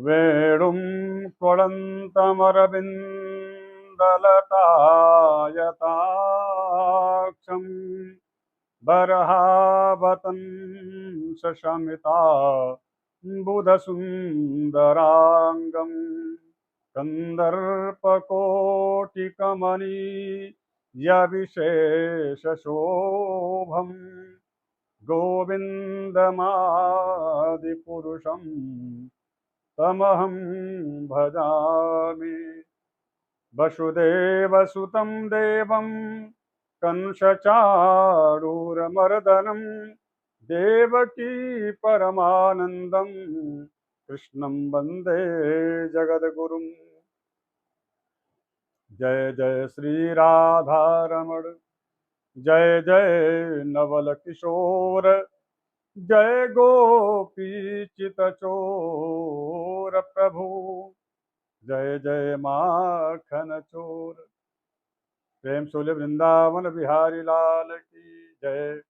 वेणुं त्वळन्तमरविन्दलतायताक्षं बर्हावतं शशमिता बुधसुन्दराङ्गं कन्दर्पकोटिकमनीयविशेषशोभम् गोविन्दमादिपुरुषं तमहं भजामि। वसुदेवसुतं देवं कंसचाणूरमर्दनं देवकी परमानन्दं कृष्णं वन्दे जगद्गुरुं। जय जय श्री राधारमण, जय जय नवल किशोर, जय गोपी चितचोर प्रभु, जय जय माखन चोर। प्रेम सोले वृंदावन बिहारी लाल की जय,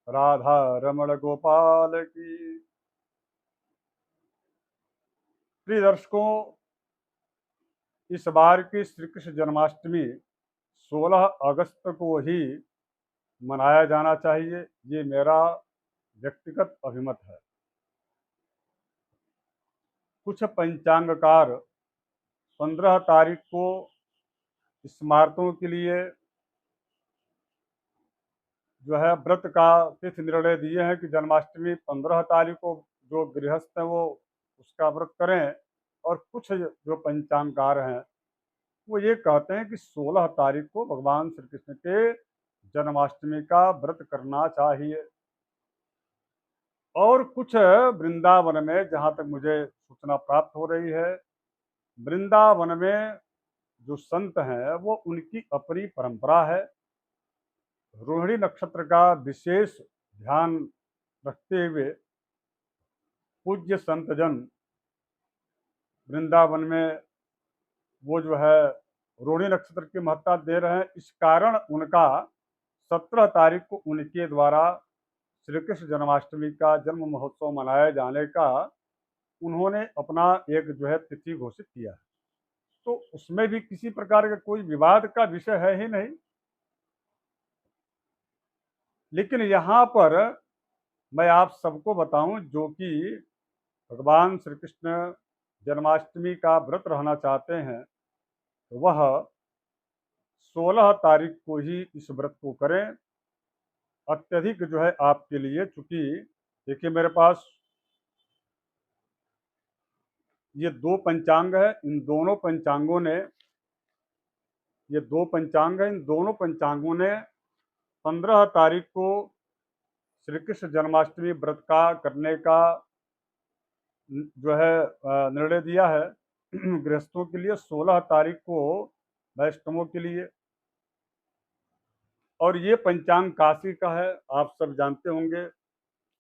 राधा रमण गोपाल की। प्रिय दर्शकों, इस बार की श्री कृष्ण जन्माष्टमी 16 अगस्त को ही मनाया जाना चाहिए, ये मेरा व्यक्तिगत अभिमत है। कुछ पंचांगकार 15 तारीख को स्मारकों के लिए जो है व्रत का तिथि निर्णय दिए हैं कि जन्माष्टमी 15 तारीख को जो गृहस्थ हैं वो उसका व्रत करें, और कुछ जो पंचांगकार हैं वो ये कहते हैं कि 16 तारीख को भगवान श्री कृष्ण के जन्माष्टमी का व्रत करना चाहिए। और कुछ वृंदावन में, जहाँ तक मुझे सूचना प्राप्त हो रही है, वृंदावन में जो संत हैं वो उनकी अपनी परंपरा है। रोहिणी नक्षत्र का विशेष ध्यान रखते हुए पूज्य संतजन वृंदावन में वो जो है रोहिणी नक्षत्र की महत्ता दे रहे हैं। इस कारण उनका 17 तारीख को उनके द्वारा श्री कृष्ण जन्माष्टमी का जन्म महोत्सव मनाए जाने का उन्होंने अपना एक जो है तिथि घोषित किया है। तो उसमें भी किसी प्रकार का कोई विवाद का विषय है ही नहीं। लेकिन यहाँ पर मैं आप सबको बताऊं, जो कि भगवान श्री कृष्ण जन्माष्टमी का व्रत रहना चाहते हैं, वह 16 तारीख को ही इस व्रत को करें। अत्यधिक जो है आपके लिए, चूंकि देखिए मेरे पास ये 2 पंचांग है, इन दोनों पंचांगों ने, ये 2 पंचांग है, इन दोनों पंचांगों ने 15 तारीख को श्री कृष्ण जन्माष्टमी व्रत का करने का जो है निर्णय दिया है गृहस्थों के लिए, 16 तारीख को वैष्णवों के लिए। और ये पंचांग काशी का है, आप सब जानते होंगे,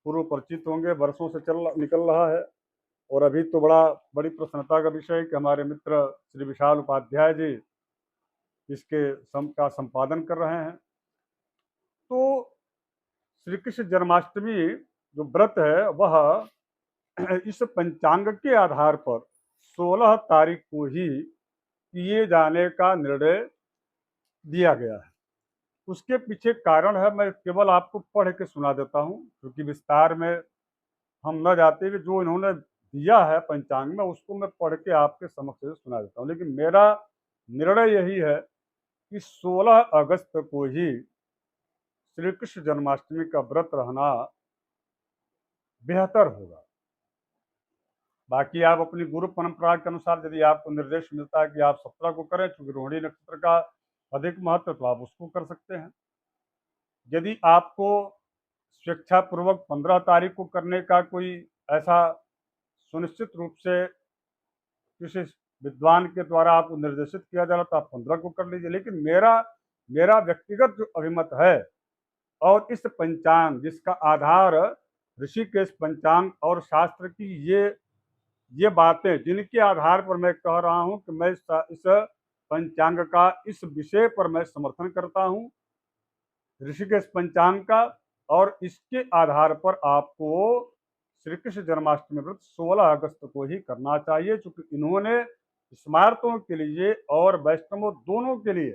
पूर्व परिचित होंगे, वर्षों से निकल रहा है। और अभी तो बड़ी प्रसन्नता का विषय है कि हमारे मित्र श्री विशाल उपाध्याय जी का संपादन कर रहे हैं। तो श्री कृष्ण जन्माष्टमी जो व्रत है वह इस पंचांग के आधार पर 16 तारीख को ही किए जाने का निर्णय दिया गया है। उसके पीछे कारण है, मैं केवल आपको पढ़ के सुना देता हूँ, क्योंकि विस्तार में हम न जाते हुए जो इन्होंने दिया है पंचांग में उसको मैं पढ़ के आपके समक्ष सुना देता हूँ। लेकिन मेरा निर्णय यही है कि 16 अगस्त को ही श्री कृष्ण जन्माष्टमी का व्रत रहना बेहतर होगा। बाकी आप अपनी गुरु परंपरा के अनुसार यदि आपको निर्देश मिलता है कि आप 17 को करें, चूंकि रोहिणी नक्षत्र का अधिक महत्व, तो आप उसको कर सकते हैं। यदि आपको स्वेच्छापूर्वक 15 तारीख को करने का कोई ऐसा सुनिश्चित रूप से किसी विद्वान के द्वारा आपको निर्देशित किया जा रहा, तो आप 15 को कर लीजिए। लेकिन मेरा व्यक्तिगत जो अभिमत है, और इस पंचांग जिसका आधार ऋषिकेश पंचांग और शास्त्र की ये बातें, जिनके आधार पर मैं कह रहा हूं कि मैं इस पंचांग का इस विषय पर मैं समर्थन करता हूं, ऋषिकेश पंचांग का। और इसके आधार पर आपको श्री कृष्ण जन्माष्टमी व्रत 16 अगस्त को ही करना चाहिए, क्योंकि इन्होंने स्मार्तों के लिए और वैष्णवों दोनों के लिए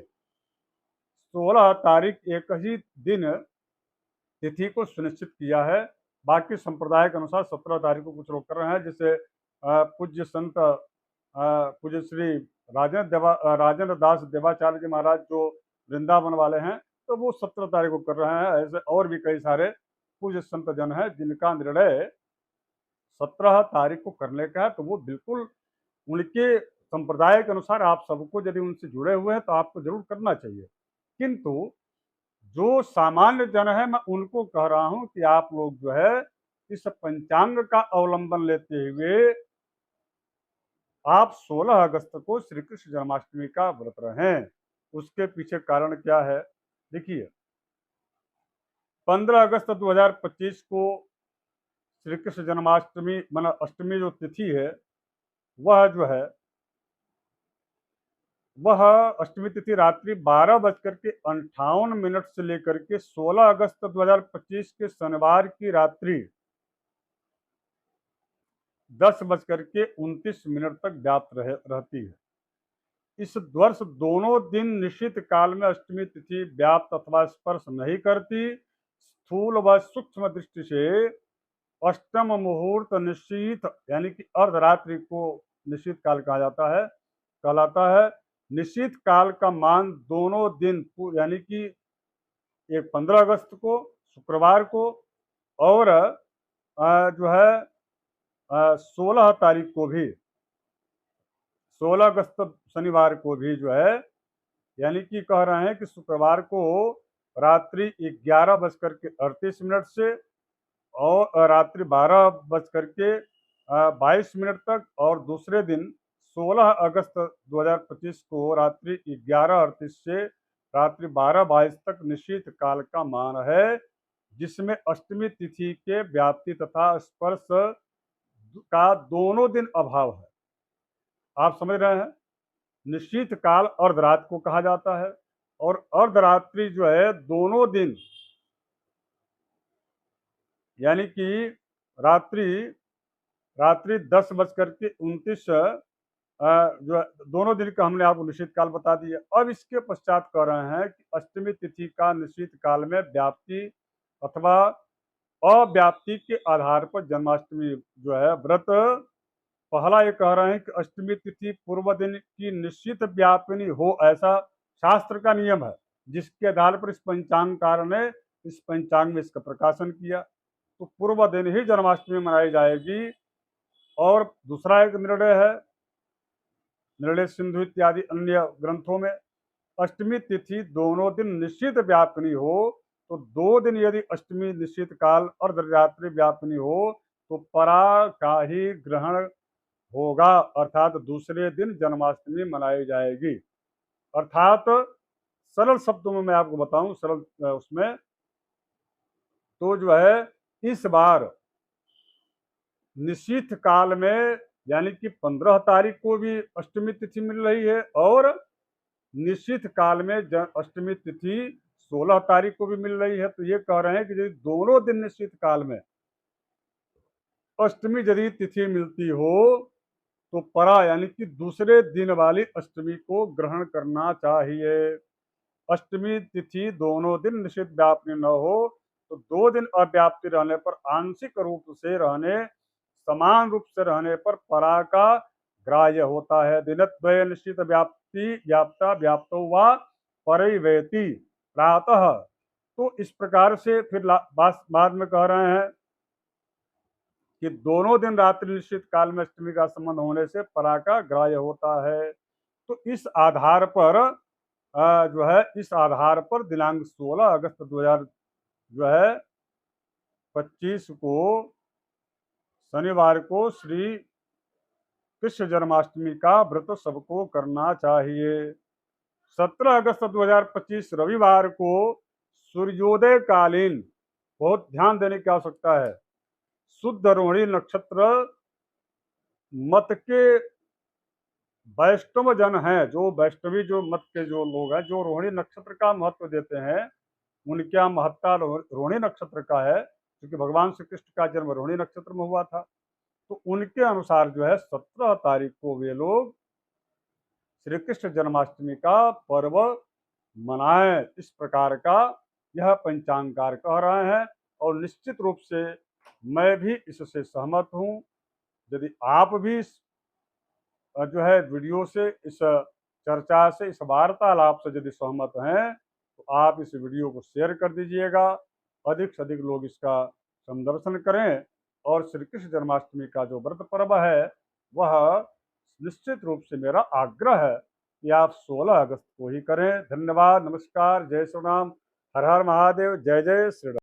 16 तारीख एक ही दिन तिथि को सुनिश्चित किया है। बाकी संप्रदाय के अनुसार 17 तारीख को कुछ लोग कर रहे हैं, जैसे पूज्य संत पूज्य श्री राजेंद्र दास देवाचार्य जी महाराज जो वृंदावन वाले हैं, तो वो 17 तारीख को कर रहे हैं। ऐसे और भी कई सारे पूज्य संत जन हैं जिनका निर्णय 17 तारीख को करने का है, तो वो बिल्कुल उनके संप्रदाय के अनुसार आप सबको यदि उनसे जुड़े हुए हैं तो आपको जरूर करना चाहिए। किंतु जो सामान्य जन है, मैं उनको कह रहा हूं कि आप लोग जो है इस पंचांग का अवलंबन लेते हुए आप 16 अगस्त को श्री कृष्ण जन्माष्टमी का व्रत रहें। उसके पीछे कारण क्या है? देखिए, 15 अगस्त 2025 को श्री कृष्ण जन्माष्टमी मतलब अष्टमी जो तिथि है, वह जो है वह अष्टमी तिथि रात्रि 12:58 से लेकर के 16 अगस्त 2025 के शनिवार की रात्रि 10:29 तक व्याप्त रहती है। इस वर्ष दोनों दिन निश्चित काल में अष्टमी तिथि व्याप्त अथवा स्पर्श नहीं करती। स्थूल व सूक्ष्म दृष्टि से अष्टम मुहूर्त निश्चित यानी कि अर्धरात्रि को निश्चित काल कहलाता है। निश्चित काल का मान दोनों दिन यानी कि एक 15 अगस्त को शुक्रवार को और जो है 16 तारीख को भी 16 अगस्त शनिवार को भी जो है, यानी कि कह रहे हैं कि शुक्रवार को रात्रि 11:38 से और रात्रि 12:22 तक, और दूसरे दिन 16 अगस्त 2025 को रात्रि 11:38 से रात्रि 12:22 तक निश्चित काल का मान है, जिसमें अष्टमी तिथि के व्याप्ति तथा स्पर्श का दोनों दिन अभाव है। आप समझ रहे हैं? निश्चित काल अर्धरात को कहा जाता है, और अर्धरात्रि जो है दोनं दिन यानी कि रात्रि 10:29 जो है दोनों दिन का हमने आपको निश्चित काल बता दिया। अब इसके पश्चात कह रहे हैं कि अष्टमी तिथि का निश्चित काल में व्याप्ति अथवा अव्याप्ति के आधार पर जन्माष्टमी जो है व्रत, पहला ये कह रहे हैं कि अष्टमी तिथि पूर्व दिन की निश्चित व्यापिनी हो, ऐसा शास्त्र का नियम है, जिसके आधार पर इस पंचांगकार ने इस पंचांग में इसका प्रकाशन किया। तो पूर्व दिन ही जन्माष्टमी मनाई जाएगी। और दूसरा एक निर्णय सिंधु इत्यादि अन्य ग्रंथों में अष्टमी तिथि दोनों दिन निश्चित व्यापिनी हो, तो 2 दिन यदि अष्टमी निश्चित काल अर्धरात्रि व्यापिनी हो तो परा का ही ग्रहण होगा, अर्थात दूसरे दिन जन्माष्टमी मनाई जाएगी। अर्थात सरल शब्दों में मैं आपको बताऊं, सरल उसमें तो जो है इस बार निश्चित काल में यानी कि 15 तारीख को भी अष्टमी तिथि मिल रही है, और निश्चित काल में अष्टमी तिथि 16 तारीख को भी मिल रही है। तो ये कह रहे हैं कि यदि दोनों दिन निश्चित काल में अष्टमी यदि तिथि मिलती हो तो परा यानी कि दूसरे दिन वाली अष्टमी को ग्रहण करना चाहिए। अष्टमी तिथि दोनों दिन निश्चित व्याप्ति न हो तो 2 दिन अव्याप्ति रहने पर आंशिक रूप से रहने, समान रूप से रहने पर परा का ग्राह्य होता है। दिनद्वय निश्चित व्याप्ति व्याप्ता व्याप्तो वा परिवेति प्रातः। तो इस प्रकार से फिर बाद में कह रहे हैं कि दोनों दिन रात्रि निश्चित काल में अष्टमी का संबंध होने से परा का ग्राह्य होता है। तो इस आधार पर इस आधार पर दिनांक 16 अगस्त 2025 को शनिवार को श्री कृष्ण जन्माष्टमी का व्रत सबको करना चाहिए। 17 अगस्त 2025 रविवार को सूर्योदय कालीन बहुत ध्यान देने की आवश्यकता है, शुद्ध रोहिणी नक्षत्र मत के वैष्णव जन हैं, जो वैष्णवी जो मत के जो लोग हैं, जो रोहिणी नक्षत्र का महत्व देते हैं, उनके यहाँ महत्ता रोहिणी नक्षत्र का है। क्योंकि भगवान श्री कृष्ण का जन्म रोहिणी नक्षत्र में हुआ था। तो उनके अनुसार जो है 17 तारीख को वे लोग श्री कृष्ण जन्माष्टमी का पर्व मनाएं। इस प्रकार का यह पंचांगकार कह रहे हैं और निश्चित रूप से मैं भी इससे सहमत हूं। यदि आप भी इस जो है वीडियो से, इस चर्चा से, इस वार्तालाप से यदि सहमत हैं तो आप इस वीडियो को शेयर कर दीजिएगा। अधिक से अधिक लोग इसका संदर्शन करें और श्री कृष्ण जन्माष्टमी का जो व्रत पर्व है वह निश्चित रूप से मेरा आग्रह है कि आप 16 अगस्त को ही करें। धन्यवाद, नमस्कार, जय श्री राम, हर हर महादेव, जय जय श्री राम।